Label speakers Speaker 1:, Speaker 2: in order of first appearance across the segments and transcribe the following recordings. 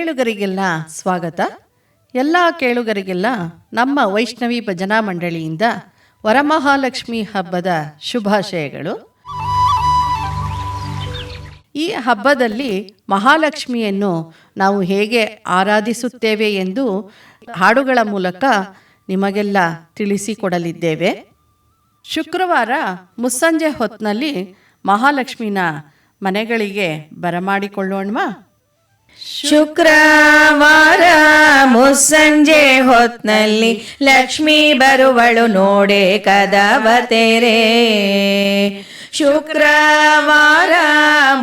Speaker 1: ಕೇಳುಗರಿಗೆಲ್ಲ ಸ್ವಾಗತ. ಎಲ್ಲ ಕೇಳುಗರಿಗೆಲ್ಲ ನಮ್ಮ ವೈಷ್ಣವಿ ಭಜನಾ ಮಂಡಳಿಯಿಂದ ವರಮಹಾಲಕ್ಷ್ಮಿ ಹಬ್ಬದ ಶುಭಾಶಯಗಳು. ಈ ಹಬ್ಬದಲ್ಲಿ ಮಹಾಲಕ್ಷ್ಮಿಯನ್ನು ನಾವು ಹೇಗೆ ಆರಾಧಿಸುತ್ತೇವೆ ಎಂದು ಹಾಡುಗಳ ಮೂಲಕ ನಿಮಗೆಲ್ಲ ತಿಳಿಸಿಕೊಡಲಿದ್ದೇವೆ. ಶುಕ್ರವಾರ ಮುಸ್ಸಂಜೆ ಹೊತ್ತಿನಲ್ಲಿ ಮಹಾಲಕ್ಷ್ಮಿನ ಮನೆಗಳಿಗೆ ಬರಮಾಡಿಕೊಳ್ಳೋಣ.
Speaker 2: ಶುಕ್ರವಾರ ಮುಸ್ಸಂಜೆ ಹೊತ್ನಲ್ಲಿ ಲಕ್ಷ್ಮೀ ಬರುವಳು ನೋಡೆ ಕದವ ತೆರೆ. ಶುಕ್ರವಾರ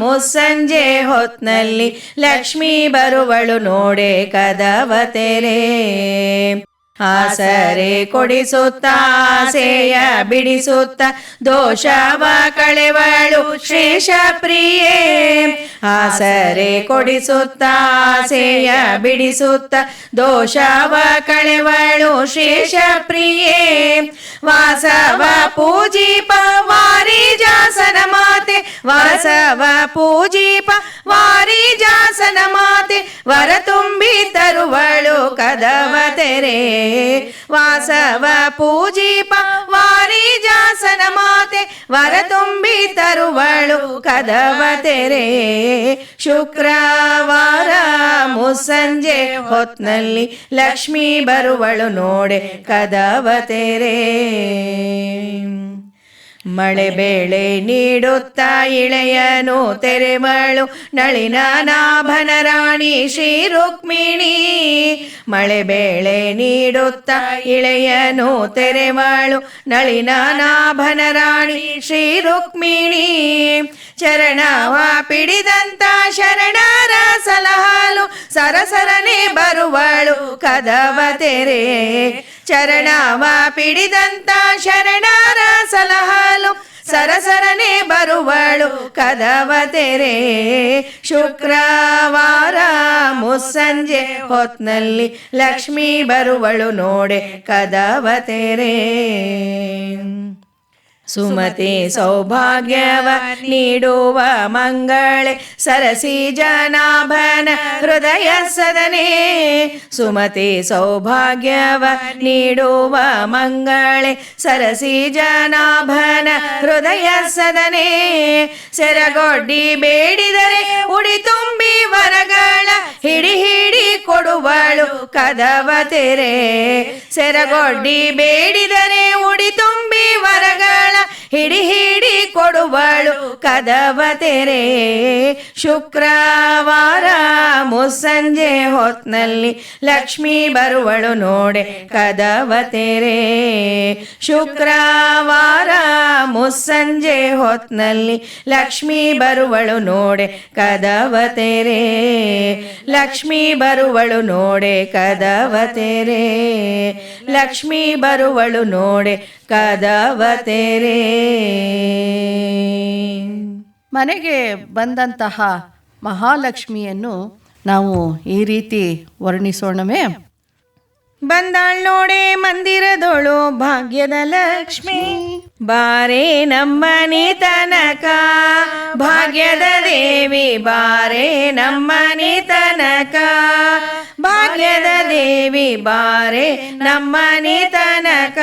Speaker 2: ಮುಸ್ಸಂಜೆ ಹೊತ್ನಲ್ಲಿ ಲಕ್ಷ್ಮೀ ಬರುವಳು ನೋಡೆ ಕದವ ತೆರೆ. ಆಸರೆ ಕೊಡಿಸುತ್ತ ಆಸೆಯ ಬಿಡಿಸುತ್ತ ದೋಷವ ಕಳೆವಳು ಶೇಷ ಪ್ರಿಯೆ. ಆಸರೆ ಕೊಡಿಸುತ್ತ ಆಸೆಯ ಬಿಡಿಸುತ್ತ ದೋಷವ ಕಳೆವಳು ಶೇಷ ಪ್ರಿಯೆ. ವಾಸವ ಪೂಜಿಪ ವಾರಿಜಾಸನ ಮಾತೆ, ವಾಸವ ಪೂಜಿಪ ವಾರಿಜಾಸನ ಮಾತೆ, ವರ ತುಂಬಿ ತರುವಳು ಕದವ ತೆರೆ. ವಾಸವ ಪೂಜಿಪ ವಾರಿಜಾಸನ ಮಾತೆ, ವರ ತುಂಬಿ ತರುವಳು ಕದವ ತೆರೆ. ಶುಕ್ರವಾರ ಮುಸ್ಸಂಜೆ ಹೊತ್ನಲ್ಲಿ ಲಕ್ಷ್ಮೀ ಬರುವಳು ನೋಡೆ ಕದವ ತೆರೆ. ಮಳೆ ಬೇಳೆ ನೀಡುತ್ತ ಇಳೆಯನು ತೆರೆವಳು ನಳಿನ ನಾಭನ ರಾಣಿ ಶ್ರೀ ರುಕ್ಮಿಣಿ. ಮಳೆ ಬೇಳೆ ನೀಡುತ್ತ ಇಳೆಯನು ತೆರೆವಳು ನಳಿನ ನಾಭನ ರಾಣಿ ಶ್ರೀ ರುಕ್ಮಿಣಿ. ಚರಣವ ಪಿಡಿದಂತ ಶರಣರ ಸಲಹಲು ಸರಸರನೆ ಬರುವಳು ಕದವ ತೆರೆ. ಚರಣವ ಪಿಡಿದಂತ ಶರಣರ ಸಲಹಲು ಸರಸರನೆ ಬರುವಳು ಕದವ ತೆರೆ. ಶುಕ್ರವಾರ ಮುಸ್ಸಂಜೆ ಹೊತ್ನಲ್ಲಿ ಲಕ್ಷ್ಮೀ ಬರುವಳು ನೋಡೆ ಕದವ ತೆರೆ. ಸುಮತಿ ಸೌಭಾಗ್ಯವ ನೀಡುವ ಮಂಗಳೆ ಸರಸಿ ಜನಾಭನ ಹೃದಯ ಸದನೆ. ಸುಮತಿ ಸೌಭಾಗ್ಯವ ನೀಡುವ ಮಂಗಳೆ ಸರಸಿ ಜನಾಭನ ಹೃದಯ ಸದನೆ. ಸೆರಗೊಡ್ಡಿ ಬೇಡಿದರೆ ಉಡಿ ತುಂಬಿ ವರಗಳ ಹಿಡಿ ಹಿಡಿ ಕೊಡುವಳು ಕದವ ತೆರೆ. ಸೆರಗೊಡ್ಡಿ ಬೇಡಿದರೆ ಉಡಿ ತುಂಬಿ ವರಗಳ ಹಿಡಿ ಹಿಡಿ ಕೊಡುವಳು ಕದವ ತೆರೆ. ಶುಕ್ರವಾರ ಮುಸ್ಸಂಜೆ ಹೊತ್ನಲ್ಲಿ ಲಕ್ಷ್ಮೀ ಬರುವಳು ನೋಡೆ ಕದವ ತೆರೆ. ಶುಕ್ರವಾರ ಮುಸ್ಸಂಜೆ ಹೊತ್ನಲ್ಲಿ ಲಕ್ಷ್ಮೀ ಬರುವಳು ನೋಡೆ ಕದವ ತೆರೆ. ಲಕ್ಷ್ಮೀ ಬರುವಳು ನೋಡೆ ಕದವ ತೆರೆ. ಲಕ್ಷ್ಮೀ ಬರುವಳು ನೋಡೆ ಕದವ ತೆರೆ.
Speaker 1: ಮನೆಗೆ ಬಂದಂತಹ ಮಹಾಲಕ್ಷ್ಮಿಯನ್ನು ನಾವು ಈ ರೀತಿ ವರ್ಣಿಸೋಣವೇ.
Speaker 2: ಬಂದಾಳ್ ನೋಡೆ ಮಂದಿರದೊಳು ಭಾಗ್ಯದ ಲಕ್ಷ್ಮಿ, ಬಾರೆ ನಮ್ಮನೆ ತನಕ ಭಾಗ್ಯದ ದೇವಿ, ಬಾರೆ ನಮ್ಮನೆ ತನಕ ಭಾಗ್ಯದ ದೇವಿ, ಬಾರೆ ನಮ್ಮನೆ ತನಕ.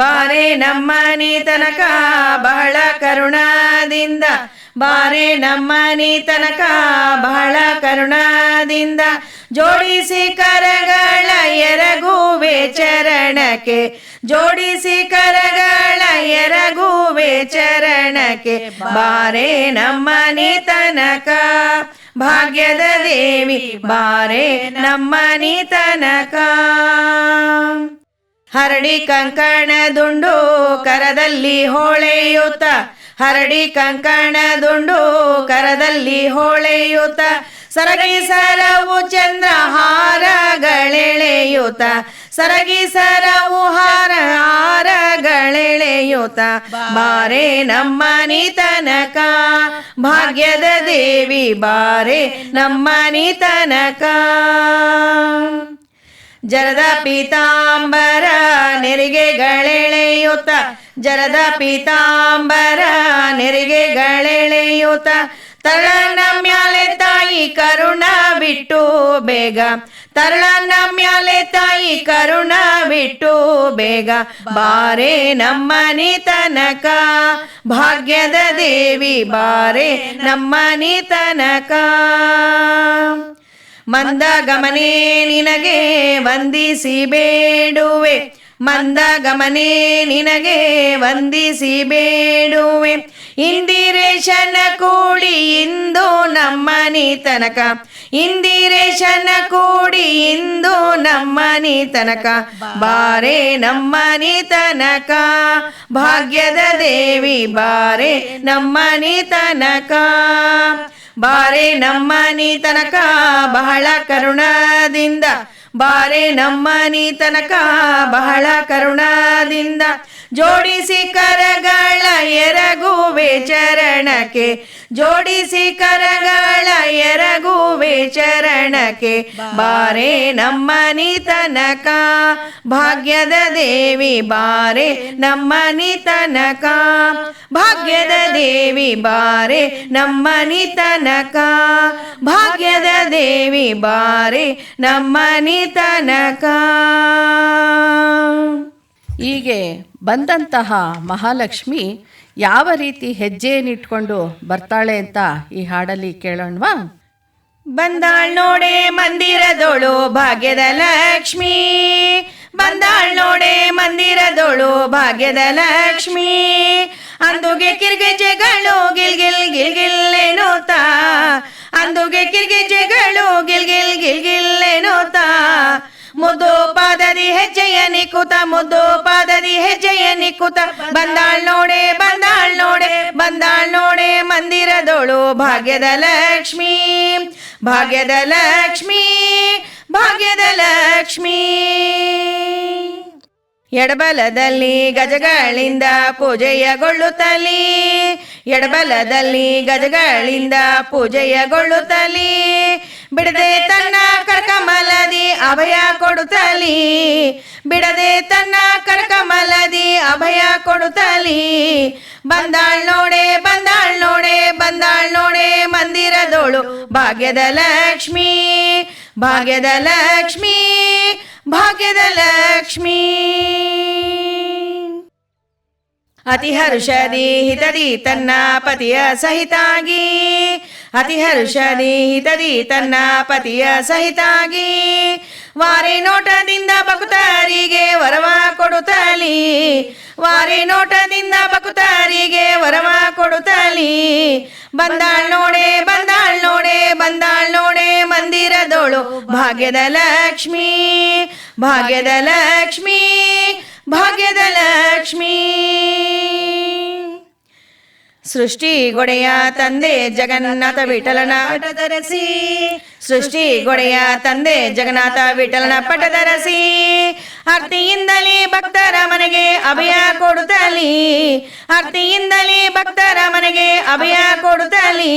Speaker 2: ಬಾರೆ ನಮ್ಮನೆ ತನಕ ಬಹಳ ಕರುಣಾದಿಂದ, ಬಾರೆ ನಮ್ಮನೆ ತನಕ ಬಹಳ ಕರುಣಾದಿಂದ. ಜೋಡಿಸಿ ಕರಗಳ ಎರಗುವೆ ಚರಣಕ್ಕೆ, ಜೋಡಿಸಿ ಕರಗಳ ಎರಗುವೆ ಚರಣಕ್ಕೆ. ಬಾರೆ ನಮ್ಮನೆ ತನಕ ಭಾಗ್ಯದ ದೇವಿ, ಬಾರೆ ನಮ್ಮನೆ ತನಕ. ಹರಡಿ ಕಂಕಣ ದುಂಡು ಕರದಲ್ಲಿ ಹೊಳೆಯುತ್ತ, ಹರಡಿ ಕಂಕಣ ದುಂಡು ಕರದಲ್ಲಿ ಹೊಳೆಯುತ್ತ. ಸರಗಿ ಸರವು ಚಂದ್ರಹಾರಗಳೆಳೆಯುತ್ತ, ಸರಗಿ ಸರವು ಹಾರಗಳೆಳೆಯುತ್ತ. ಬಾರೆ ನಮ್ಮನೆ ತನಕ ಭಾಗ್ಯದ ದೇವಿ, ಬಾರೆ ನಮ್ಮನೆ ತನಕ. ಜರದ ಪೀತಾಂಬರ ನೆರಿಗೆಗಳೆಳೆಯುತ್ತ, ಜರದ ಪೀತಾಂಬರ ನೆರಿಗೆಗಳೆಳೆಯುತ್ತ. ತರಳನ ಮ್ಯಾಲೆ ತಾಯಿ ಕರುಣ ಬಿಟ್ಟು ಬೇಗ, ತರಳನ ಮ್ಯಾಲೆ ತಾಯಿ ಕರುಣ ಬಿಟ್ಟು ಬೇಗ, ಬಾರೆ ನಮ್ಮನಿ ತನಕ ಭಾಗ್ಯದ ದೇವಿ ಬಾರೆ ನಮ್ಮನಿ ತನಕ. ಮಂದ ಗಮನೆ ನಿನಗೆ ವಂದಿಸಿ ಬೇಡುವೆ, ಮಂದ ಗಮನೆ ನಿನಗೆ ವಂದಿಸಿ ಬೇಡುವೆ, ಇಂದಿರೇಶನ ಕೂಡಿ ಇಂದು ನಮ್ಮನಿ ತನಕ, ಇಂದಿರೇಶನ ಕೂಡಿ ಇಂದು ನಮ್ಮನಿ ತನಕ, ಬಾರೆ ನಮ್ಮನಿ ತನಕ ಭಾಗ್ಯದ ದೇವಿ ಬಾರೆ ನಮ್ಮನಿ ತನಕ, ಬಾರೆ ನಮ್ಮನಿ ತನಕ ಬಹಳ ಕರುಣದಿಂದ, ಬಾರೆ ನಮ್ಮನಿ ತನಕ ಬಹಳ ಕರುಣದಿಂದ, ಜೋಡಿಸಿ ಕರಗಳ ಎರಗುವೆ ಚರಣಕ್ಕೆ, ಜೋಡಿಸಿ ಕರಗಳ ಎರಗುವೆ ಚರಣಕ್ಕೆ, ಬಾರೆ ನಮ್ಮನಿ ತನಕ ಭಾಗ್ಯದ ದೇವಿ ಬಾರೆ ನಮ್ಮನಿ ತನಕ, ಭಾಗ್ಯದ ದೇವಿ ಬಾರೆ ನಮ್ಮನಿ ತನಕ, ಭಾಗ್ಯದ ದೇವಿ ಬಾರೆ ನಮ್ಮನಿ ತನಕ.
Speaker 1: ಹೀಗೆ ಬಂದಂತಹ ಮಹಾಲಕ್ಷ್ಮಿ ಯಾವ ರೀತಿ ಹೆಜ್ಜೆಯನ್ನಿಟ್ಕೊಂಡು ಬರ್ತಾಳೆ ಅಂತ ಈ ಹಾಡಲ್ಲಿ ಕೇಳೋಣವಾ?
Speaker 2: ಬಂದಾಳ್ ನೋಡೆ ಮಂದಿರದೋಳು ಭಾಗ್ಯದ ಲಕ್ಷ್ಮಿ, ಬಂದಾಳ್ ನೋಡೆ ಮಂದಿರದೋಳು ಭಾಗ್ಯದ ಲಕ್ಷ್ಮಿ, ಅಂದುಗೆ ಕಿರ್ಗೆಜೆಗಳು ಗಿಲ್ ಗಿಲ್ ಗಿಲ್ ಗಿಲ್ ಎನ್ನುತ್ತಾ, ಅಂದುಗೆ ಕಿರ್ಗೆಜೆಗಳು ಗಿಲ್ ಗಿಲ್ ಗಿಲ್ ಗಿಲ್ ಎನ್ನುತ್ತಾ, ಮುದ್ದು ಪಾದದಿ ಹೆಜ್ಜೆಯ ನಿಕ್ಕುತ, ಮುದ್ದು ಪಾದದಿ ಹೆಜ್ಜೆಯ ನಿಕ್ಕುತ, ಬಂದಾಳ್ ನೋಡೆ ಬಂದಾಳ್ ನೋಡೆ ಬಂದಾಳ್ ನೋಡೆ ಮಂದಿರದೋಳು ಭಾಗ್ಯದ ಲಕ್ಷ್ಮಿ, ಭಾಗ್ಯದ ಲಕ್ಷ್ಮಿ, ಭಾಗ್ಯದ ಲಕ್ಷ್ಮಿ. ಎಡಬಲದಲ್ಲಿ ಗಜಗಳಿಂದ ಪೂಜೆಯಗೊಳ್ಳುತ್ತಲಿ, ಎಡಬಲದಲ್ಲಿ ಗಜಗಳಿಂದ ಪೂಜೆಯಗೊಳ್ಳುತ್ತಲಿ, ಬಿಡದೆ ತನ್ನ ಕರಕಮಲದಿ ಅಭಯ ಕೊಡುತ್ತಲಿ, ಬಿಡದೆ ತನ್ನ ಕರಕಮಲದಿ ಅಭಯ ಕೊಡುತ್ತಲಿ, ಬಂದಾಳ್ ನೋಡೆ ಬಂದಾಳ್ ನೋಡೆ ಬಂದಾಳ್ ನೋಡೆ ಮಂದಿರದೋಳು ಭಾಗ್ಯದ ಲಕ್ಷ್ಮಿ, ಭಾಗ್ಯದ ಲಕ್ಷ್ಮಿ, ಭಾಗ್ಯದ ಲಕ್ಷ್ಮಿ. ಅತಿ ಹರುಷದಿ ಹಿತದಿ ತನ್ನ ಪತಿಯ ಸಹಿತಾಗಿ, ಅತಿ ಹರುಷದಿ ಹಿತದಿ ತನ್ನ ಪತಿಯ ಸಹಿತಾಗಿ, ವಾರೆ ನೋಟದಿಂದ ಭಕ್ತರಿಗೆ ವರವ ಕೊಡುತ್ತಲಿ, ವಾರೆ ನೋಟದಿಂದ ಭಕ್ತರಿಗೆ ವರವ ಕೊಡುತ್ತಲಿ, ಬಂದಾಳ್ ನೋಡೆ ಬಂದಾಳ್ ನೋಡೆ ಬಂದಾಳ್ ನೋಡೆ ಮಂದಿರದೋಳು ಭಾಗ್ಯದ ಲಕ್ಷ್ಮಿ, ಭಾಗ್ಯದ ಲಕ್ಷ್ಮಿ, ಭಾಗ್ಯದ ಲಕ್ಷ್ಮಿ. ಸೃಷ್ಟಿ ಗೊಡೆಯ ತಂದೆ ಜಗನ್ನಾಥ ವಿಠಲನ ಪಟದರಸಿ, ಸೃಷ್ಟಿ ಗೊಡೆಯ ತಂದೆ ಜಗನ್ನಾಥ ವಿಠಲನ ಪಟದರಸಿ, ಆರ್ತಿಯಿಂದಲೇ ಭಕ್ತರ ಮನೆಗೆ ಅಭಯ ಕೊಡುತ್ತಲಿ, ಆರ್ತಿಯಿಂದಲೇ ಭಕ್ತರ ಮನೆಗೆ ಅಭಯ ಕೊಡುತ್ತಲಿ,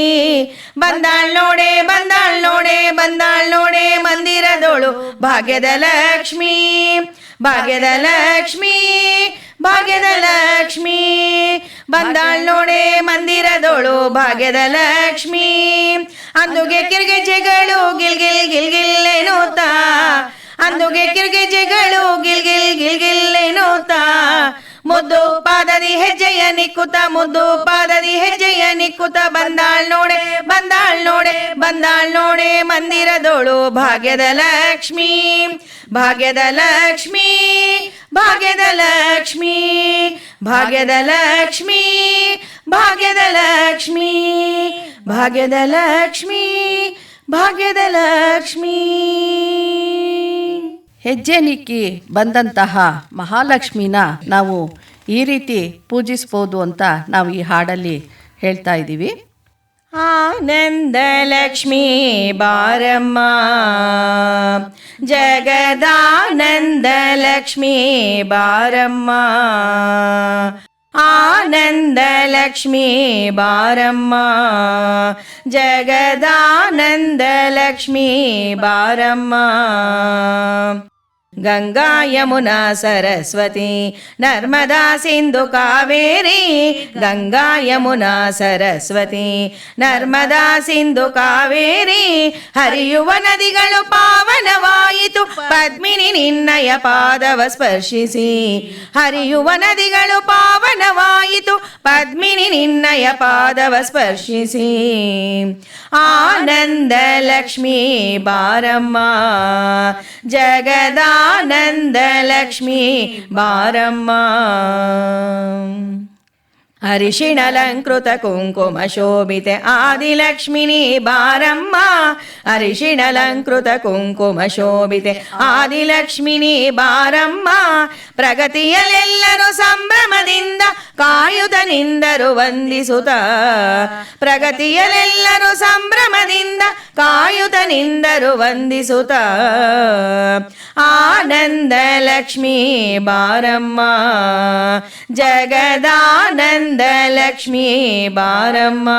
Speaker 2: ಬಂದಾಳ್ ನೋಡೆ ಬಂದಾಳ್ ನೋಡೆ ಬಂದಾಳ್ ನೋಡೆ ಮಂದಿರದೋಳು ಭಾಗ್ಯದ ಲಕ್ಷ್ಮಿ, ಭಾಗ್ಯದ ಲಕ್ಷ್ಮಿ, ಭಾಗ್ಯದ ಲಕ್ಷ್ಮಿ, ಬಂದಾಳ್ ನೋಡೆ ಮಂದಿರದೋಳು ಭಾಗ್ಯದ ಲಕ್ಷ್ಮಿ, ಅಂದುಗೆ ಕಿರ್ಗೆಜೆಗಳು ಗಿಲ್ ಗಿಲ್ ಗಿಲ್ ಗಿಲ್ ಎನ್ನುತ್ತಾ, ಅಂದುಗೆ ಕಿರ್ಗೆಜೆಗಳು ಗಿಲ್ ಗಿಲ್ ಗಿಲ್ ಗಿಲ್ ಎನ್ನುತ್ತಾ, ಮುದ್ದು ಪಾದದಿ ಹೆಜ್ಜೆಯ ನಿಕ್ಕುತ, ಮುದ್ದು ಪಾದದಿ ಹೆಜ್ಜೆಯ ನಿಕ್ಕುತ, ಬಂದಾಳ್ ನೋಡೆ ಬಂದಾಳ್ ನೋಡೆ ಬಂದಾಳ್ ನೋಡೆ ಮಂದಿರದೋಳು ಭಾಗ್ಯದ ಲಕ್ಷ್ಮಿ, ಭಾಗ್ಯದ ಲಕ್ಷ್ಮಿ, ಭಾಗ್ಯದ ಲಕ್ಷ್ಮಿ, ಭಾಗ್ಯದ ಲಕ್ಷ್ಮಿ, ಭಾಗ್ಯದ ಲಕ್ಷ್ಮಿ, ಭಾಗ್ಯದ ಲಕ್ಷ್ಮಿ, ಭಾಗ್ಯದ ಲಕ್ಷ್ಮಿ.
Speaker 1: ಹೆಜ್ಜೆ ನಿಕ್ಕಿ ಬಂದಂತಹ ಮಹಾಲಕ್ಷ್ಮಿನ ನಾವು ಈ ರೀತಿ ಪೂಜಿಸ್ಬೋದು ಅಂತ ನಾವು ಈ ಹಾಡಲ್ಲಿ ಹೇಳ್ತಾ ಇದ್ದೀವಿ.
Speaker 2: ಆನಂದ ಲಕ್ಷ್ಮೀ ಬಾರಮ್ಮ, ಜಗದಾನಂದ ಲಕ್ಷ್ಮೀ ಬಾರಮ್ಮ, ಆನಂದ ಲಕ್ಷ್ಮೀ ಬಾರಮ್ಮ, ಜಗದಾನಂದ ಲಕ್ಷ್ಮೀ ಬಾರಮ್ಮ, ಗಂಗಾ ಯಮುನಾ ಸರಸ್ವತಿ ನರ್ಮದಾ ಸಿಂಧು ಕಾವೇರಿ ಗಂಗಾ ಯಮುನಾ ಸರಸ್ವತಿ ನರ್ಮದಾ ಸಿಂಧು ಕಾವೇರಿ ಹರಿಯುವ ನದಿಗಳು ಪಾವನವಾಯಿತು ಪದ್ಮಿನಿ ನಿನ್ನಯ ಪಾದವ ಸ್ಪರ್ಶಿಸಿ ಹರಿಯುವ ನದಿಗಳು ಪಾವನವಾಯಿತು ಪದ್ಮಿನಿ ನಿನ್ನಯ ಪಾದವ ಸ್ಪರ್ಶಿಸಿ ಆನಂದ ಲಕ್ಷ್ಮೀ ಬಾರಮ್ಮ ಜಗದಾನಂದ ಲಕ್ಷ್ಮೀ ಬಾರಮ್ಮ ಅರಿಶಿಣಲಂಕೃತ ಕುಂಕುಮ ಶೋಭಿತೆ ಆದಿಲಕ್ಷ್ಮಿನಿ ಬಾರಮ್ಮ ಅರಿಶಿಣಲಂಕೃತ ಕುಂಕುಮ ಶೋಭಿತೆ ಆದಿಲಕ್ಷ್ಮಿನಿ ಬಾರಮ್ಮ ಪ್ರಗತಿಯಲ್ಲೆಲ್ಲರೂ ಸಂಭ್ರಮದಿಂದ ಕಾಯುತ ನಿಂದರು ವಂದಿಸುತ್ತ ಪ್ರಗತಿಯಲ್ಲೆಲ್ಲರೂ ಸಂಭ್ರಮದಿಂದ ಕಾಯುತ ನಿಂದರು ವಂದಿಸುತ್ತ ಆನಂದ ಲಕ್ಷ್ಮೀ ಬಾರಮ್ಮ ಜಗದಾನಂದ ಲಕ್ಷ್ಮೀ ಬಾರಮ್ಮ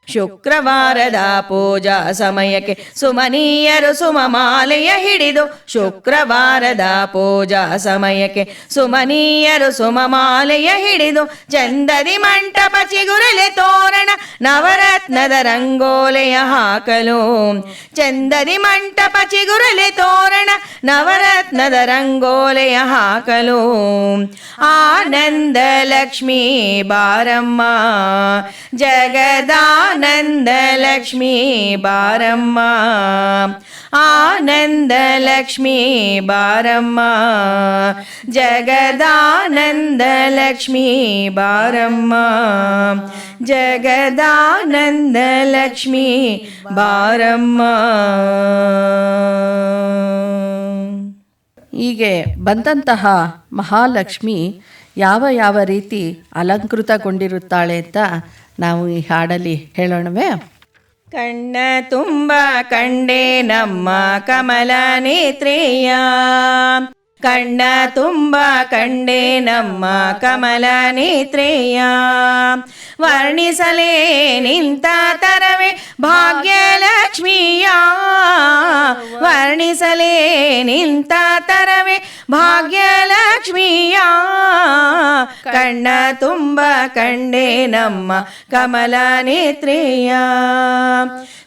Speaker 2: ಶುಕ್ರವಾರದ ಪೂಜಾ ಸಮಯಕ್ಕೆ ಸುಮನೀಯರು ಸುಮಮಾಲೆಯ ಹಿಡಿದು ಶುಕ್ರವಾರದ ಪೂಜಾ ಸಮಯಕ್ಕೆ ಸುಮನೀಯರು ಸುಮಮಾಲೆಯ ಹಿಡಿದು ಚಂದದಿ ಮಂಟಪ ಚಿಗುರಲೆ ತೋರಣ ನವರತ್ನದ ರಂಗೋಲೆಯ ಹಾಕಲು ಚಂದದಿ ಮಂಟಪ ಚಿಗುರಲೆ ತೋರಣ ನವರತ್ನದ ರಂಗೋಲೆಯ ಹಾಕಲು ಆನಂದ ಲಕ್ಷ್ಮೀ ಬಾರಮ್ಮ ಜಗದಾನಂದ ಲಕ್ಷ್ಮೀ ಬಾರಮ್ಮ ಆನಂದ ಲಕ್ಷ್ಮೀ ಬಾರಮ್ಮ ಜಗದಾನಂದ ಲಕ್ಷ್ಮೀ ಬಾರಮ್ಮ ಜಗದಾನಂದ ಲಕ್ಷ್ಮೀ ಬಾರಮ್ಮ.
Speaker 1: ಹೀಗೆ ಬಂದಂತಹ ಮಹಾಲಕ್ಷ್ಮಿ ಯಾವ ಯಾವ ರೀತಿ ಅಲಂಕೃತಗೊಂಡಿರುತ್ತಾಳೆ ಅಂತ ನಾವು ಈ ಹಾಡಲ್ಲಿ ಹೇಳೋಣವೇ?
Speaker 2: ಕಣ್ಣ ತುಂಬ ಕಂಡೆ ನಮ್ಮ ಕಮಲ ನೇತ್ರೆಯ ಕಣ್ಣ ತುಂಬ ಕಂಡೆ ನಮ್ಮ ಕಮಲ ನೇತ್ರೆಯ ವರ್ಣಿಸಲೇ ನಿಂತ ತರವೇ ಭಾಗ್ಯಲಕ್ಷ್ಮಿಯ ವರ್ಣಿಸಲೇ ನಿಂತ ತರವೇ ಭಾಗ್ಯಲಕ್ಷ್ಮಿಯ ಕಣ್ಣ ತುಂಬ ಕಂಡೆ ನಮ್ಮ ಕಮಲ ನೇತ್ರೆಯ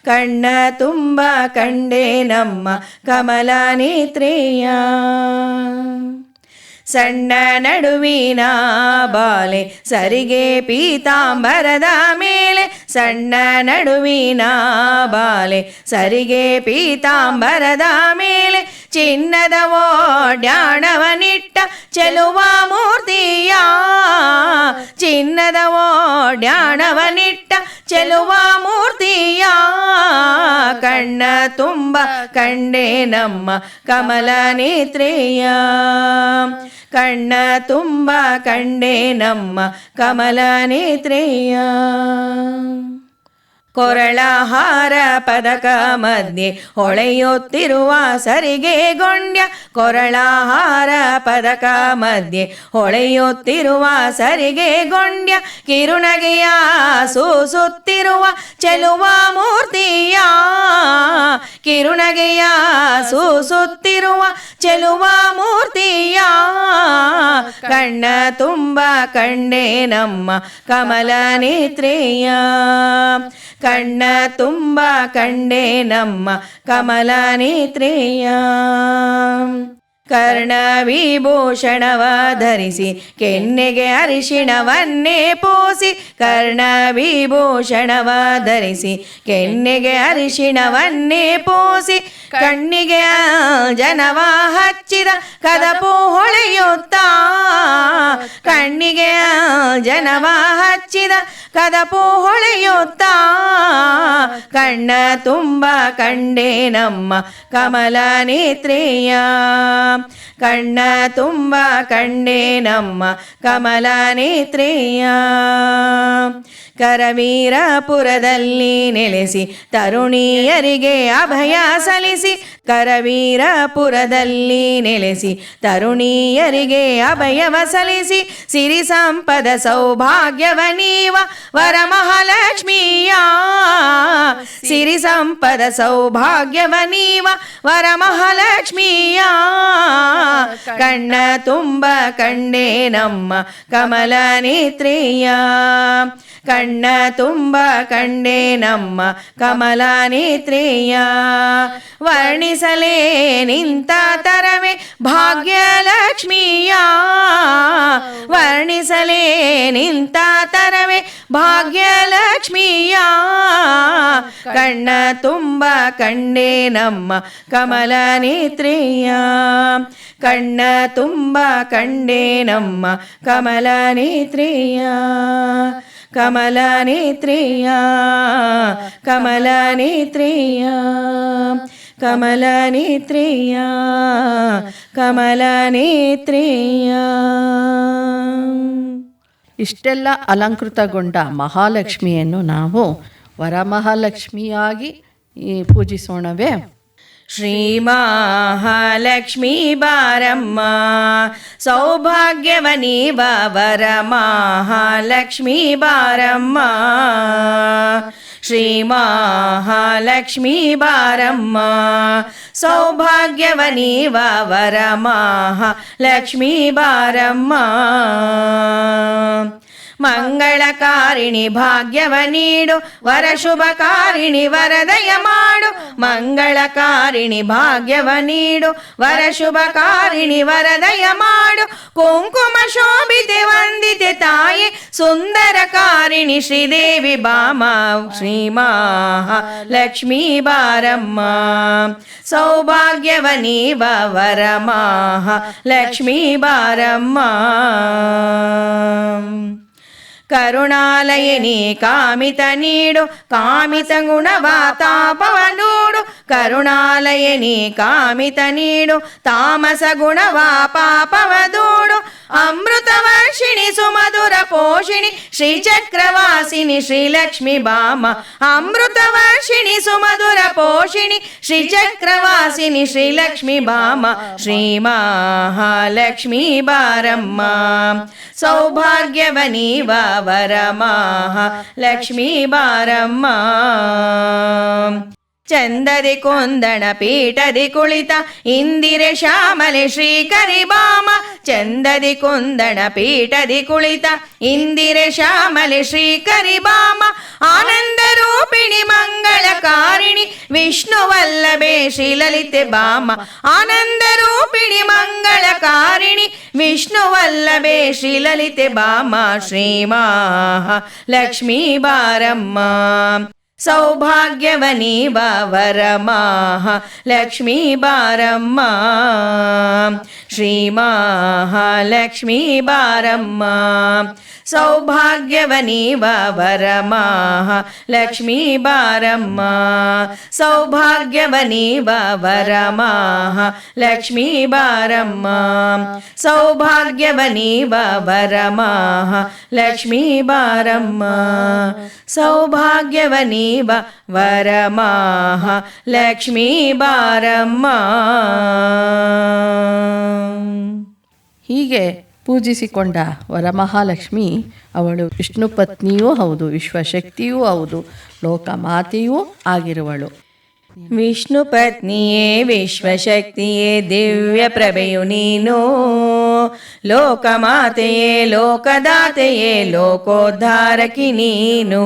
Speaker 2: ಕಣ್ಣ ತುಂಬ ಕಂಡೆ ನಮ್ಮ ಕಮಲ ನೇತ್ರೆಯ ಸಣ್ಣ ನಡುವಿನ ಬಾಲೆ ಸರಿಗೆ ಪೀತಾಂಬರದ ಮೇಲೆ ಸಣ್ಣ ನಡುವಿನ ಬಾಲೆ ಸರಿಗೆ ಪೀತಾಂಬರದ ಮೇಲೆ ಚಿನ್ನದ ಓಡ್ಯಾಣವನಿಟ್ಟ ಚೆಲುವ ಮೂರ್ತಿಯ ಚಿನ್ನದ ಓಡ್ಯಾಣವನಿಟ್ಟ ಚೆಲುವ ಮೂರ್ತಿಯ ಕಣ್ಣ ತುಂಬ ಕಂಡೆ ನಮ್ಮ ಕಮಲ ನೇತ್ರೆಯ ಕಣ್ಣ ತುಂಬ ಕಂಡೆ ನಮ್ಮ ಕಮಲ ನೇತ್ರೆಯ ಕೊರಳಹಾರ ಪದಕ ಮಧ್ಯೆ ಹೊಳೆಯುತ್ತಿರುವ ಸರಿಗೆ ಗೊಂಡ್ಯ ಕೊರಳಹಾರ ಪದಕ ಮಧ್ಯೆ ಹೊಳೆಯುತ್ತಿರುವ ಸರಿಗೆ ಗೊಂಡ್ಯ ಕಿರುನಗೆಯ ಸೂಸುತ್ತಿರುವ ಚೆಲುವ ಮೂರ್ತಿಯ ಕಿರುನಗೆಯ ಸೂಸುತ್ತಿರುವ ಚೆಲುವ ಮೂರ್ತಿಯ ಕಣ್ಣ ತುಂಬ ಕಂಡೆ ನಮ್ಮ ಕಮಲ ನೇತ್ರೆಯ ಕಣ್ಣ ತುಂಬ ಕಂಡೆ ನಮ್ಮ ಕಮಲ ನೇತ್ರೆಯ ಕರ್ಣ ವಿಭೂಷಣವ ಧರಿಸಿ ಕೆನ್ನೆಗೆ ಅರಿಶಿಣವನ್ನೇ ಪೂಸಿ ಕರ್ಣ ವಿಭೂಷಣವ ಧರಿಸಿ ಕೆನ್ನೆಗೆ ಅರಿಶಿಣವನ್ನೇ ಪೂಸಿ ಕಣ್ಣಿಗೆ ಜನವ ಹಚ್ಚಿದ ಕದಪು ಹೊಳೆಯುತ್ತಾ ಕಣ್ಣಿಗೆ ಜನವ ಹಚ್ಚಿದ ಕದಪು ಹೊಳೆಯುತ್ತಾ ಕಣ್ಣ ತುಂಬ ಕಂಡೆ ನಮ್ಮ ಕಮಲ ನೇತ್ರೆಯ ಕಣ್ಣ ತುಂಬ ಕಂಡೆ ನಮ್ಮ ಕಮಲ ನೇತ್ರೆಯ ಕರವೀರಪುರದಲ್ಲಿ ನೆಲೆಸಿ ತರುಣಿಯರಿಗೆ ಅಭಯ ಸಲ್ಲಿಸಿ ಕರವೀರಪುರದಲ್ಲಿ ನೆಲೆಸಿ ತರುಣಿಯರಿಗೆ ಅಭಯವ ಸಲ್ಲಿಸಿ ಸಿರಿ ಸಂಪದ ಸೌಭಾಗ್ಯವ ನೀವ ವರಮಹಾಲಕ್ಷ್ಮಿಯ ಸಿರಿ ಸಂಪದ ಸೌಭಾಗ್ಯವ ನೀವ ವರಮಹಾಲಕ್ಷ್ಮಿಯ ಕಣ್ಣ ತುಂಬ ಕಂಡೆ ನಮ್ಮ ಕಮಲ ನೇತ್ರಿಯ ಕಣ್ಣ ತುಂಬ ಕಂಡೆ ನಮ್ಮ ಕಮಲ ನೇತ್ರಿಯ ವರ್ಣಿಸಲೇ ನಿಂತ ತರವೇ ಭಾಗ್ಯಲಕ್ಷ್ಮಿಯ ವರ್ಣಿಸಲೇ ನಿಂತ ತರವೇ ಭಾಗ್ಯಲಕ್ಷ್ಮಿಯ ಕಣ್ಣ ತುಂಬ ಕಂಡೆ ನಮ್ಮ ಕಮಲ ನೇತ್ರಿಯ ಕಣ್ಣ ತುಂಬ ಕಂಡೆ ನಮ್ಮ ಕಮಲ ನೇತ್ರಿಯ ಕಮಲ ನೇತ್ರಿಯ ಕಮಲ ನೇತ್ರಿಯ ಕಮಲ ನೇತ್ರಿಯ ಕಮಲ ನೇತ್ರಿಯ.
Speaker 1: ಇಷ್ಟೆಲ್ಲ ಅಲಂಕೃತಗೊಂಡ ಮಹಾಲಕ್ಷ್ಮಿಯನ್ನು ನಾವು ವರಮಹಾಲಕ್ಷ್ಮಿಯಾಗಿ ಪೂಜಿಸೋಣವೇ?
Speaker 2: ಶ್ರೀ ಮಹಾಲಕ್ಷ್ಮೀ ಬಾರಮ್ಮ ಸೌಭಾಗ್ಯವ ನೀವ ವರಮಹಾಲಕ್ಷ್ಮೀ ಬಾರಮ್ಮ ಶ್ರೀ ಮಹಾಲಕ್ಷ್ಮೀ ಬಾರಮ್ಮ ಸೌಭಾಗ್ಯವ ನೀವ ವರಮಹಾಲಕ್ಷ್ಮೀ ಬಾರಮ್ಮ ಮಂಗಳಕಾರಿಣಿ ಭಾಗ್ಯವ ನೀಡು ವರ ಶುಭಕಾರಿಣಿ ವರದಯ ಮಾಡು ಮಂಗಳಕಾರಿಣಿ ಭಾಗ್ಯವ ನೀಡು ವರ ಶುಭಕಾರಿಣಿ ವರದಯ ಮಾಡು ಕುಂಕುಮ ಶೋಭಿತೆ ವಂದಿತೆ ತಾಯಿ ಸುಂದರಕಾರಿಣಿ ಶ್ರೀದೇವಿ ಬಾಮ ಶ್ರೀ ಮಹಾಲಕ್ಷ್ಮೀ ಬಾರಮ್ಮ ಸೌಭಾಗ್ಯವ ನೀವ ವರಮಹಾಲಕ್ಷ್ಮೀ ಬಾರಮ್ಮ ಕರುಣಾಲಯನಿ ಕಾಮಿತ ನೀಡು ಕಾಮಿತ ಗುಣವ ತಾಪವ ನೋಡು ಕರುಣಾಲಯನಿ ಕಾಮಿತ ನೀಡು ತಾಮಸ ಗುಣವ ಪಾಪವ ದೂಡು ಅಮೃತ ವರ್ಷಿಣಿ ಸುಮಧುರ ಪೋಷಿಣಿ ಶ್ರೀ ಚಕ್ರವಾಸಿನಿ ಶ್ರೀಲಕ್ಷ್ಮಿ ಬಾಮ ಅಮೃತ ವರ್ಷಿಣಿ ಸುಮಧುರ ಪೋಷಿಣಿ ಶ್ರೀ ಚಕ್ರವಾಸಿನಿ ಶ್ರೀಲಕ್ಷ್ಮಿ ಬಾಮ ಶ್ರೀ ಮಹಾಲಕ್ಷ್ಮೀ ಬಾರಮ್ಮ ಸೌಭಾಗ್ಯವ ನೀವ ವರಮಹಾಲಕ್ಷ್ಮೀ ಬಾರಮ್ಮ ಚಂದದಿ ಕೊಂದಣ ಪೀಠದಿ ಕುಳಿತ ಇಂದಿರೆ ಶ್ಯಾಮಲೆ ಶ್ರೀಕರಿ ಬಾಮ ಚಂದದಿ ಕೊಂದಣ ಪೀಠದಿ ಕುಳಿತ ಇಂದಿರೆ ಶ್ಯಾಮಲೆ ಶ್ರೀಕರಿ ಬಾಮ ಆನಂದ ರೂಪಿಣಿ ಮಂಗಳಕಾರಿಣಿ ವಿಷ್ಣು ವಲ್ಲಭೆ ಶ್ರೀಲಲಿತೆ ಬಾಮ ಆನಂದ ರೂಪಿಣಿ ಮಂಗಳಕಾರಿಣಿ ವಿಷ್ಣು ವಲ್ಲಭೆ ಶ್ರೀಲಲಿತೆ ಬಾಮ ಶ್ರೀ ಮಹಾಲಕ್ಷ್ಮೀ ಬಾರಮ್ಮ ಸೌಭಾಗ್ಯವ ನೀವ ವರಮಹಾಲಕ್ಷ್ಮೀ ಬಾರಮ್ಮ ಶ್ರೀ ಮಹಾಲಕ್ಷ್ಮೀ ಬಾರಮ್ಮ ಸೌಭಾಗ್ಯವ ನೀವ ವರಮಹಾಲಕ್ಷ್ಮೀ ಬಾರಮ್ಮ ಸೌಭಾಗ್ಯವ ನೀವ ವರಮಹಾಲಕ್ಷ್ಮೀ ಬಾರಮ್ಮ ಸೌಭಾಗ್ಯವ ನೀವ ವರಮಹಾಲಕ್ಷ್ಮೀ ಬಾರಮ್ಮ ಸೌಭಾಗ್ಯವ ನೀವ ವರಮಹಾಲಕ್ಷ್ಮೀ ಬಾರಮ್ಮ.
Speaker 1: ಹೀಗೆ ಪೂಜಿಸಿಕೊಂಡ ವರಮಹಾಲಕ್ಷ್ಮಿ ಅವಳು ವಿಷ್ಣು ಪತ್ನಿಯೂ ಹೌದು, ವಿಶ್ವಶಕ್ತಿಯೂ ಹೌದು, ಲೋಕಮಾತೆಯೂ ಆಗಿರುವಳು.
Speaker 2: ವಿಷ್ಣು ಪತ್ನಿಯೇ ವಿಶ್ವಶಕ್ತಿಯೇ ದಿವ್ಯ ಪ್ರಭೆಯು ನೀನು ಲೋಕಮಾತೆಯೇ ಲೋಕದಾತೆಯೇ ಲೋಕೋದ್ಧಾರಕಿ ನೀನು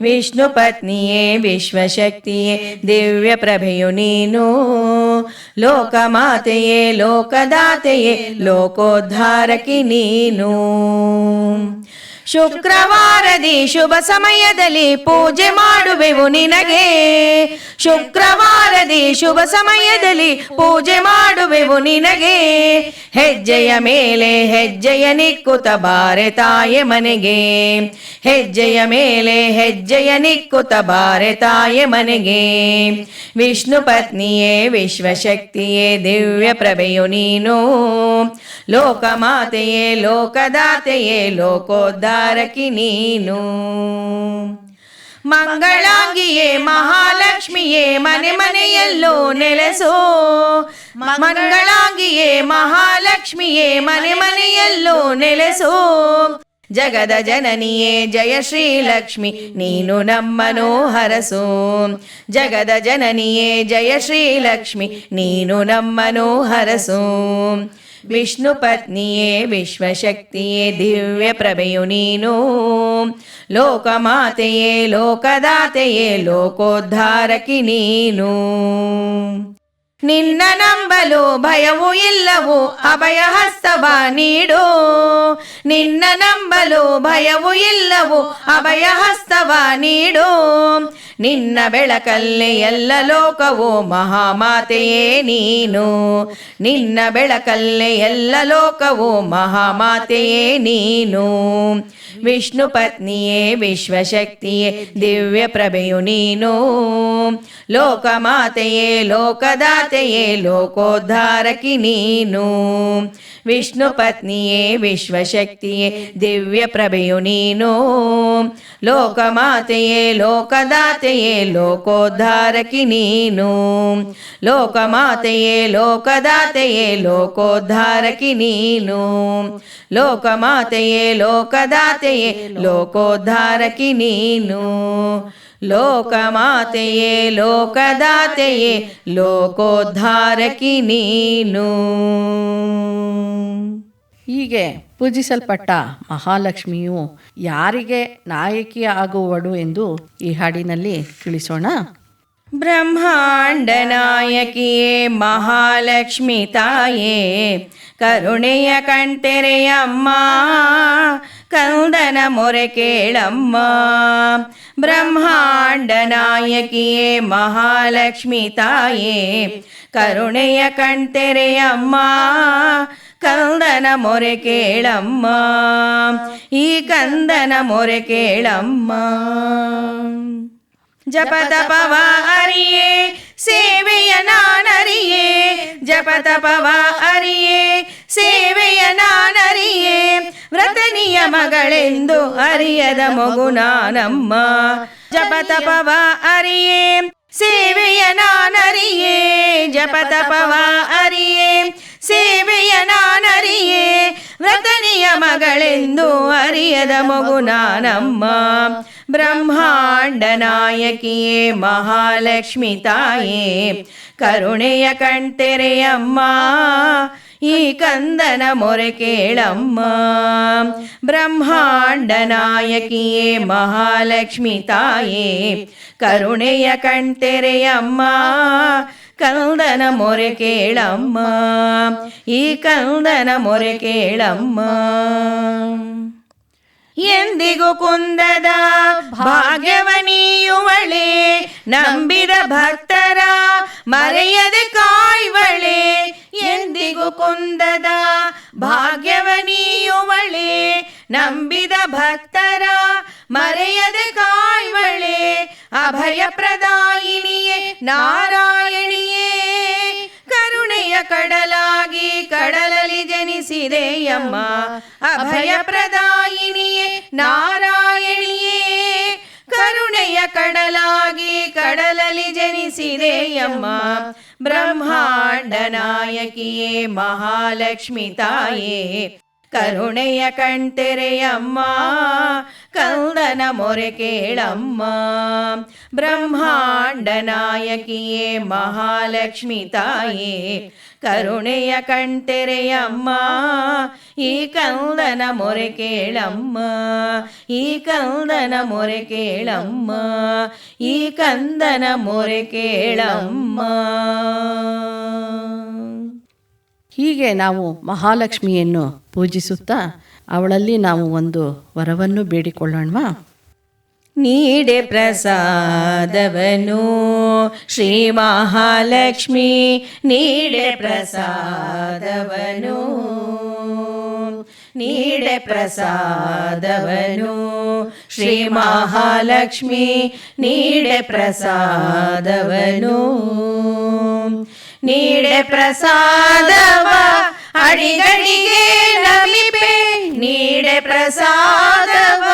Speaker 2: ವಿಷ್ಣು ಪತ್ನಿಯೇ ವಿಶ್ವಶಕ್ತಿಯೇ ದಿವ್ಯ ಪ್ರಭೆಯು ನೀನು ಲೋಕಮಾತೆಯೇ ಲೋಕದಾತೆಯೇ ಲೋಕೋದ್ಧಾರಕಿ ನೀನು ಶುಕ್ರವಾರದಿ ಶುಭ ಸಮಯದಲ್ಲಿ ಪೂಜೆ ಮಾಡುವೆವು ನಿನಗೆ ಶುಕ್ರವಾರದಿ ಶುಭ ಸಮಯದಲ್ಲಿ ಪೂಜೆ ಮಾಡುವೆವು ನಿನಗೆ ಹೆಜ್ಜೆಯ ಮೇಲೆ ಹೆಜ್ಜೆಯ ನಿಕ್ಕುತ ಬಾರೆ ತಾಯೆ ಮನೆಗೆ ಹೆಜ್ಜೆಯ ಮೇಲೆ ಹೆಜ್ಜೆಯ ನಿಕ್ಕುತ ಬಾರೆ ತಾಯೆ ಮನೆಗೆ ವಿಷ್ಣು ಪತ್ನಿಯೇ ವಿಶ್ವಶಕ್ತಿಯೇ ದಿವ್ಯ ಪ್ರಭೆಯು ನೀನು ಲೋಕಮಾತೆಯೇ ಲೋಕದಾತೆಯೇ ಲೋಕೋದ್ಧಾರಕಿ ನೀನು ಮಂಗಳಾಂಗಿಯೇ ಮಹಾಲಕ್ಷ್ಮಿಯೇ ಮನೆ ಮನೆಯಲ್ಲೂ ನೆಲೆಸೋ ಮಂಗಳಾಂಗಿಯೇ ಮಹಾಲಕ್ಷ್ಮಿಯೇ ಮನೆ ಮನೆಯಲ್ಲೂ ನೆಲೆಸೋ ಜಗದ ಜನನಿಯೇ ಜಯ ಶ್ರೀಲಕ್ಷ್ಮಿ ನೀನು ನಮ್ಮನು ಹರಸು. ಜಗದ ಜನನಿಯೇ ಜಯ ಶ್ರೀಲಕ್ಷ್ಮಿ ನೀನು ನಮ್ಮನು ಹರಸು. ವಿಷ್ಣು ಪತ್ನಿಯೇ ವಿಶ್ವಶಕ್ತಿಯೇ ದಿವ್ಯ ಪ್ರಭೆಯು ನೀನು. ಲೋಕಮಾತೆಯೇ ಲೋಕದಾತೆಯೇ ಲೋಕೋದ್ಧಾರಕಿ ನೀನು. ನಿನ್ನ ನಂಬಲು ಭಯವು ಇಲ್ಲವು ಅಭಯ ಹಸ್ತವ ನೀಡು. ನಿನ್ನ ನಂಬಲು ಭಯವು ಇಲ್ಲವು ಅಭಯ ಹಸ್ತವ ನೀಡು. ನಿನ್ನ ಬೆಳಕಲ್ಲೇ ಎಲ್ಲ ಲೋಕವು ಮಹಾಮಾತೆಯೇ ನೀನು. ನಿನ್ನ ಬೆಳಕಲ್ಲೇ ಎಲ್ಲ ಲೋಕವು ಮಹಾಮಾತೆಯೇ ನೀನು. ವಿಷ್ಣು ಪತ್ನಿಯೇ ವಿಶ್ವಶಕ್ತಿಯೇ ದಿವ್ಯ ಪ್ರಭೆಯು ನೀನು. ಲೋಕಮಾತೆಯೇ ಲೋಕದಾತೆಯೇ ಲೋಕೋದ್ಧಾರಕಿ ನೀನು. ವಿಷ್ಣು ಪತ್ನಿಯೇ ವಿಶ್ವಶಕ್ತಿಯೇ ದಿವ್ಯ ಪ್ರಭೆಯು ನೀನು. ಲೋಕಮಾತೆಯೇ ಲೋಕದಾತೆಯೇ ಲೋಕೋದ್ಧಾರಕಿ ನೀನು. ಲೋಕಮಾತೆಯೇ ಲೋಕದಾತೆಯೇ ಲೋಕೋದ್ಧಾರಕಿ ನೀನು. ಲೋಕಮಾತೆಯೇ ಲೋಕದಾತೆಯೇ ಲೋಕೋದ್ಧಾರಕಿ ನೀನು. ಲೋಕಮಾತೆಯೇ ಲೋಕದಾತೆಯೇ ಲೋಕೋದ್ಧಾರಕಿ ನೀನು.
Speaker 1: ಹೀಗೆ ಪೂಜಿಸಲ್ಪಟ್ಟ ಮಹಾಲಕ್ಷ್ಮಿಯು ಯಾರಿಗೆ ನಾಯಕಿ ಆಗುವಳು ಎಂದು ಈ ಹಾಡಿನಲ್ಲಿ ತಿಳಿಸೋಣ.
Speaker 2: ಬ್ರಹ್ಮಾಂಡ ನಾಯಕಿಯೇ ಮಹಾಲಕ್ಷ್ಮಿ ತಾಯೇ ಕರುಣೆಯ ಕಣ್ತೆರೆಯಮ್ಮ ಕಂದನ ಮೊರೆ ಕೇಳಮ್ಮ. ಬ್ರಹ್ಮಾಂಡ ನಾಯಕಿಯೇ ಮಹಾಲಕ್ಷ್ಮಿ ತಾಯೇ ಕರುಣೆಯ ಕಣ್ತೆರೆಯಮ್ಮ ಕಂದನ ಮೊರೆ ಕೇಳಮ್ಮ. ಈ ಕಂದನ ಮೊರೆ ಕೇಳಮ್ಮ. ಜಪತಪವ ಅರಿಯೇ ಸೇವೆಯ ನಾನರಿಯೇ. ಜಪತಪವ ಅರಿಯೇ ಸೇವೆಯ ನಾನರಿಯೇ. ವ್ರತ ನಿಯಮಗಳೆಂದು ಅರಿಯದ ಮಗು ನಾನಮ್ಮ. ಜಪತಪವ ಅರಿಯೇ ಸೇವೆಯ ನಾನರಿಯೇ. ಜಪತಪವ ಅರಿಯೇ ಸೇವೆಯ ನಾನರಿಯೇ. ವ್ರತ ನಿಯಮಗಳೆಂದು ಅರಿಯದ ಮಗು ನಾನಮ್ಮ. ಬ್ರಹ್ಮಾಂಡ ನಾಯಕಿಯೇ ಮಹಾಲಕ್ಷ್ಮಿ ತಾಯೇ ಕರುಣೆಯ ಕಣ್ತೆರೆಯಮ್ಮ ಈ ಕಂದನ ಮೊರೆ ಕೇಳಮ್ಮ. ಬ್ರಹ್ಮಾಂಡ ನಾಯಕಿಯೇ ಮಹಾಲಕ್ಷ್ಮಿ ತಾಯೇ ಕರುಣೆಯ ಕಣ್ತೆರೆಯಮ್ಮ ಕಂದನ ಮೊರೆ ಕೇಳಮ್ಮ. ಈ ಕಂದನ ಮೊರೆ ಕೇಳಮ್ಮ. ಎಂದಿಗೂ ಕುಂದದ ಭಾಗ್ಯವನಿಯುವಳೆ ನಂಬಿದ ಭಕ್ತರ ಮರೆಯದೆ ಕಾಯುವಳೆ. ಎಂದಿಗೂ ಕುಂದದ ಭಾಗ್ಯವನಿಯುವಳೆ ನಂಬಿದ ಭಕ್ತರ ಮರೆಯದೆ ಕಾಯುವಳೆ. ಅಭಯ ಪ್ರದಾಯಿನಿಯೇ ನಾರಾಯಣಿಯೇ ಕರುಣೆಯ ಕಡಲಾಗಿ ಕಡಲಲ್ಲಿ ಜನಿಸಿದೆಯಮ್ಮ. ಅಭಯ ಪ್ರದಾಯಿನಿಯೇ ನಾರಾಯಣಿಯೇ ಕರುಣೆಯ ಕಡಲಾಗಿ ಕಡಲಲ್ಲಿ ಜನಿಸಿದೆಯಮ್ಮ. ಬ್ರಹ್ಮಾಂಡ ನಾಯಕಿಯೇ ಮಹಾಲಕ್ಷ್ಮಿ ತಾಯೇ ಕರುಣೆಯ ಕಣ್ತೆರೆಯಮ್ಮ ಕಂದನ ಮೊರೆ ಕೇಳಮ್ಮ. ಬ್ರಹ್ಮಾಂಡ ನಾಯಕಿಯೇ ಮಹಾಲಕ್ಷ್ಮಿ ತಾಯೇ ಕರುಣೆಯ ಕಣ್ತೆರೆಯಮ್ಮ ಈ ಕಂದನ ಮೊರೆ ಕೇಳಮ್ಮ. ಈ ಕಂದನ ಮೊರೆ ಕೇಳಮ್ಮ. ಈ ಕಂದನ ಮೊರೆ ಕೇಳಮ್ಮ.
Speaker 1: ಹೀಗೆ ನಾವು ಮಹಾಲಕ್ಷ್ಮಿಯನ್ನು ಪೂಜಿಸುತ್ತಾ ಅವಳಲ್ಲಿ ನಾವು ಒಂದು ವರವನ್ನು ಬೇಡಿಕೊಳ್ಳೋಣವಾ?
Speaker 2: ನೀಡೆ ಪ್ರಸಾದವನು ಶ್ರೀ ಮಹಾಲಕ್ಷ್ಮಿ ನೀಡೆ ಪ್ರಸಾದವನು. ನೀಡೆ ಪ್ರಸಾದವನು ಶ್ರೀ ಮಹಾಲಕ್ಷ್ಮಿ ನೀಡೆ ಪ್ರಸಾದವನು. ನೀಡೆ ಪ್ರಸಾದವ ಅಡಿಗಡಿಗೆ ನಮಿಪೆ. ನೀಡೆ ಪ್ರಸಾದವ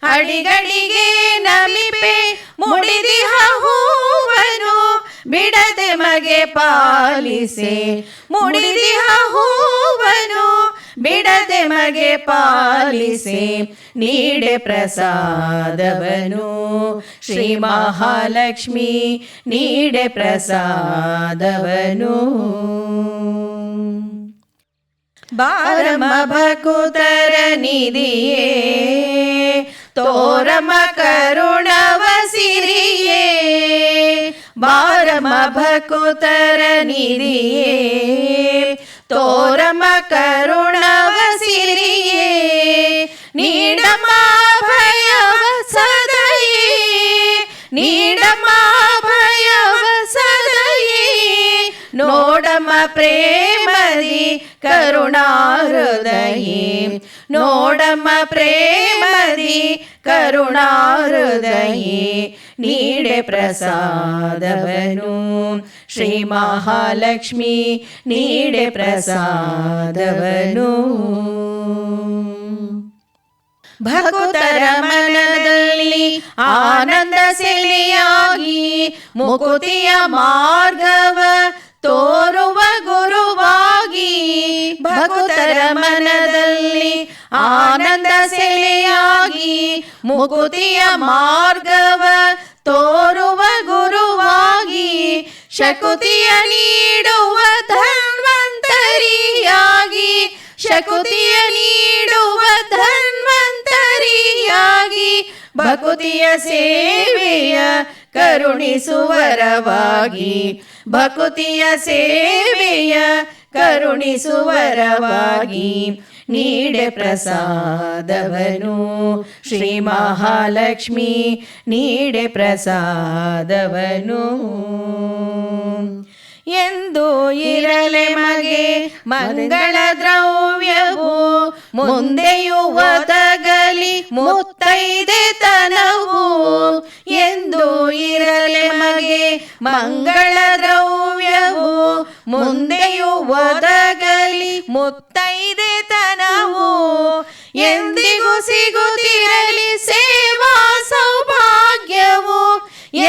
Speaker 2: ಅಡಿಗಡಿಗೆ ನಮಿಪೆ. ಮುಡಿದಿಹ ಹೂವನು ಬಿಡದೆ ಮಗೆ ಪಾಲಿಸೆ. ಮುಡಿದಿಹ ಹೂವನು ಬಿಡದೆ ಮಗೆ ಪಾಲಿಸಿ ನೀಡೆ ಪ್ರಸಾದವನು ಶ್ರೀ ಮಹಾಲಕ್ಷ್ಮಿ ನೀಡೆ ಪ್ರಸಾದವನು. ಬಾರಮ್ಮ ಭಕುತರ ನಿಧಿಯೇ ತೋರಮ್ಮ ಕರುಣವ ಸಿರಿಯೇ, ಬಾರಮ್ಮ ಭಕುತರ ನಿಧಿಯೇ ತೋರಮ್ಮ ಕರುಣವ ಸಿರಿಯೇ, ನೀಡಮ್ಮ ಭಯವ ಸದಯೇ, ನೀಡಮ್ಮ ಭಯವ ಸದಯೇ, ನೋಡಮ್ಮ ಪ್ರೇಮದಿ ಕರುಣಾಹೃದಯೇ, ನೋಡಮ್ಮ ಪ್ರೇಮದಿ ಕರುಣಾಹೃದಯೇ, ನೀಡೆ ಪ್ರಸಾದವನು ಶ್ರೀ ಮಹಾಲಕ್ಷ್ಮಿ ನೀಡೆ ಪ್ರಸಾದವನು. ಭಕ್ತರ ಮನದಲ್ಲಿ ಆನಂದ ಸೆಲೆಯಾಗಿ ಮುಕುತಿಯ ಮಾರ್ಗವ ತೋರುವ ಗುರುವಾಗಿ, ಭಕ್ತರ ಮನದಲ್ಲಿ ಆನಂದ ಸೆಲೆಯಾಗಿ ಮುಕುತಿಯ ಮಾರ್ಗವ ತೋರುವ ಗುರುವಾಗಿ, ಶಕುತಿಯ ನೀಡುವ ಧನ್ವಂತರಿಯಾಗಿ, ಶಕುತಿಯ ನೀಡುವ ಧನ್ವಂತರಿಯಾಗಿ, ಭಕುತಿಯ ಸೇವೆಯ ಕರುಣಿಸುವರವಾಗಿ, ಭಕುತಿಯ ಸೇವೆಯ ಕರುಣಿಸುವರವಾಗಿ, ನೀಡೆ ಪ್ರಸಾದವನು ಶ್ರೀ ಮಹಾಲಕ್ಷ್ಮಿ ನೀಡೆ ಪ್ರಸಾದವನು. ಎಂದು ಇರಲೆ ಮಗೆ ಮಂಗಳ ದ್ರವ್ಯವು ಮುಂದೆಯೂ ಒದಗಲಿ ಮುತ್ತೈದೆತನವು, ಎಂದು ಇರಲೆ ಮಗೆ ಮಂಗಳ ದ್ರವ್ಯವು ಮುಂದೆಯೂ ಒದಗಲಿ ಮುತ್ತೈದೆತನವು, ಎಂದಿಗೂ ಸಿಗುತ್ತಿರಲಿ ಸೇವಾ ಸೌಭಾಗ್ಯವು,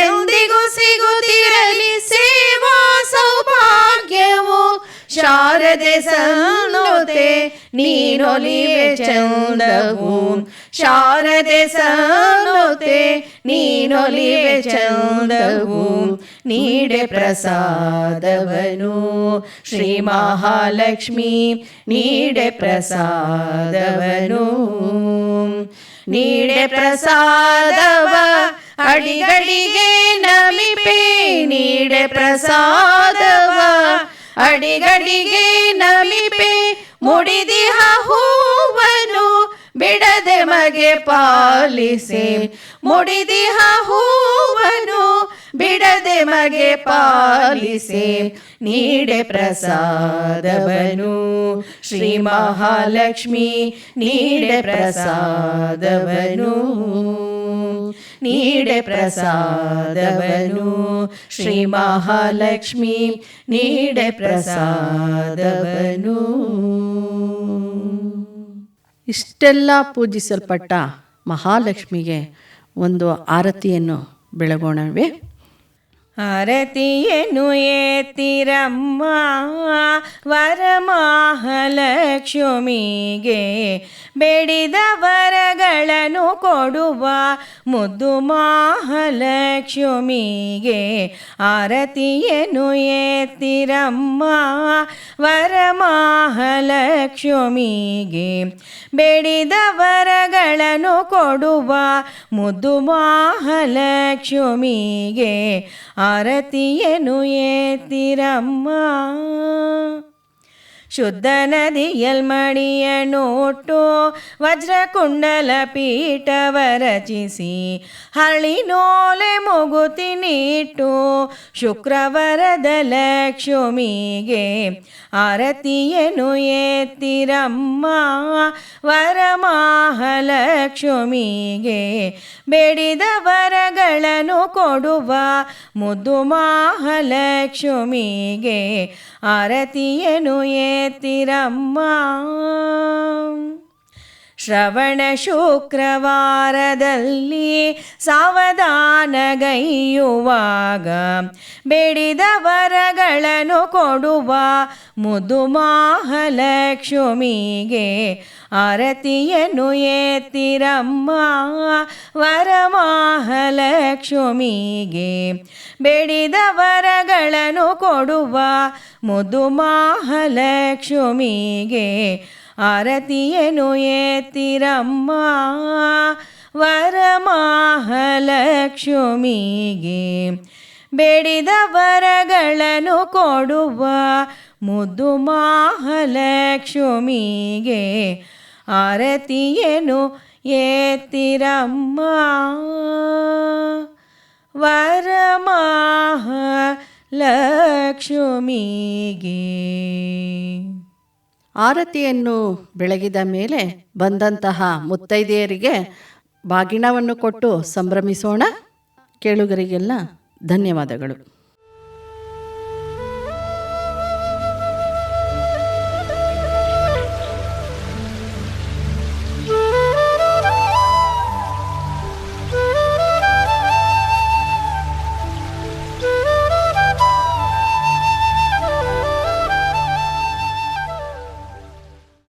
Speaker 2: ಎಂದಿಗೂ ಸಿಗುತ್ತಿರಲಿ ಸೇವಾ ಸೌಭಾಗ್ಯವು, ಶಾರದೆ ಸನ್ನುತೆ ನೀನೊಲಿವೆ ಚಂದವು, ಶಾರದೆ ಸನ್ನುತೆ ನೀನೊಲಿವೆ ಚಂದವು, ನೀಡೆ ಪ್ರಸಾದವನು ಶ್ರೀ ಮಹಾಲಕ್ಷ್ಮಿ ನೀಡೆ ಪ್ರಸಾದವನು. ನೀಡೆ ಪ್ರಸಾದವ ಅಡಿಗಳಿಗೆ ನಮಿಪೆ, ನೀಡೆ ಪ್ರಸಾದವ ಅಡಿಗಳಿಗೆ ನಮಿಪೆ, ಮುಡಿದಿಹ ಹೂವನು ಬಿಡದೆ ಮಗೆ ಪಾಲಿಸೆ, ಮುಡಿದಿಹ ಹೂವನು ಬಿಡದೆ ಮಗೆ ಪಾಲಿಸೆ, ನೀಡೆ ಪ್ರಸಾದವನು ಶ್ರೀ ಮಹಾಲಕ್ಷ್ಮಿ ನೀಡೆ ಪ್ರಸಾದವನು, ನೀಡೆ ಪ್ರಸಾದವನು ಶ್ರೀ ಮಹಾಲಕ್ಷ್ಮಿ ನೀಡೆ ಪ್ರಸಾದವನು.
Speaker 1: ಇಷ್ಟೆಲ್ಲ ಪೂಜಿಸಲ್ಪಟ್ಟ ಮಹಾಲಕ್ಷ್ಮಿಗೆ ಒಂದು ಆರತಿಯನ್ನು ಬೆಳಗೋಣವೇ.
Speaker 2: ಆರತಿಯನ್ನು ಏತಿರಮ್ಮ ವರಮಹಾಲಕ್ಷ್ಮಿಗೆ, ಬೇಡಿದ ವರಗಳನ್ನು ಕೊಡುವ ಮುದ್ದು ಮಹಾಲಕ್ಷ್ಮಿಗೆ, ಆರತಿಯನ್ನು ಏತಿರಮ್ಮ ವರಮಹಾಲಕ್ಷ್ಮಿಗೆ, ಬೇಡಿದ ವರಗಳನ್ನು ಕೊಡುವ ಮುದ್ದು ಮಹಾಲಕ್ಷ್ಮಿಗೆ, ಆರತಿಯನ್ನು ಏತಿರಮ್ಮ. ಶುದ್ಧ ನದಿಯಲ್ಮಡಿಯ ನೋಟು ವಜ್ರಕುಂಡಲ ಪೀಠವ ರಚಿಸಿ, ಹಳಿನೋಲೆ ಮುಗುತಿ ನೀಟು ಶುಕ್ರವರದ ಲಕ್ಷ್ಮಿಗೆ, ಆರತಿಯನ್ನು ಏತಿರಮ್ಮ ವರಮಹಾಲಕ್ಷ್ಮಿಗೆ, ಬೇಡಿದ ವರಗಳನ್ನು ಕೊಡುವ ಮುದ್ದು ಮಹಾಲಕ್ಷ್ಮಿಗೆ, ಆರತಿಯನ್ನು ಏತಿರಮ್ಮ. ಶ್ರವಣ ಶುಕ್ರವಾರದಲ್ಲಿ ಸಾವಧಾನಗೈಯುವಾಗ ಬೇಡಿದ ವರಗಳನ್ನು ಕೊಡುವ ಮುದ್ದು ಮಹಾಲಕ್ಷ್ಮಿಗೆ ಆರತಿಯನ್ನು ಏತ್ತಿರಮ್ಮ ವರಮಹಾಲಕ್ಷ್ಮಿಗೆ ಬೇಡಿದ ವರಗಳನ್ನು ಕೊಡುವ ಮುದ್ದು ಮಹಾಲಕ್ಷ್ಮಿಗೆ ಆರತಿಯನ್ನು ಏತ್ತಿರಮ್ಮ ವರಮಹಾಲಕ್ಷ್ಮಿಗೆ ಬೇಡಿದ ವರಗಳನ್ನು ಕೊಡುವ ಮುದ್ದು ಮಹಾಲಕ್ಷ್ಮಿಗೆ ಆರತಿಯನ್ನು ಏತ್ತಿರಮ್ಮ ವರಮಹಾಲಕ್ಷ್ಮಿಗೆ.
Speaker 1: ಆರತಿಯನ್ನು ಬೆಳಗಿದ ಮೇಲೆ ಬಂದಂತಹ ಮುತ್ತೈದೆಯರಿಗೆ ಬಾಗಿಣವನ್ನು ಕೊಟ್ಟು ಸಂಭ್ರಮಿಸೋಣ. ಕೇಳುಗರಿಗೆಲ್ಲ ಧನ್ಯವಾದಗಳು.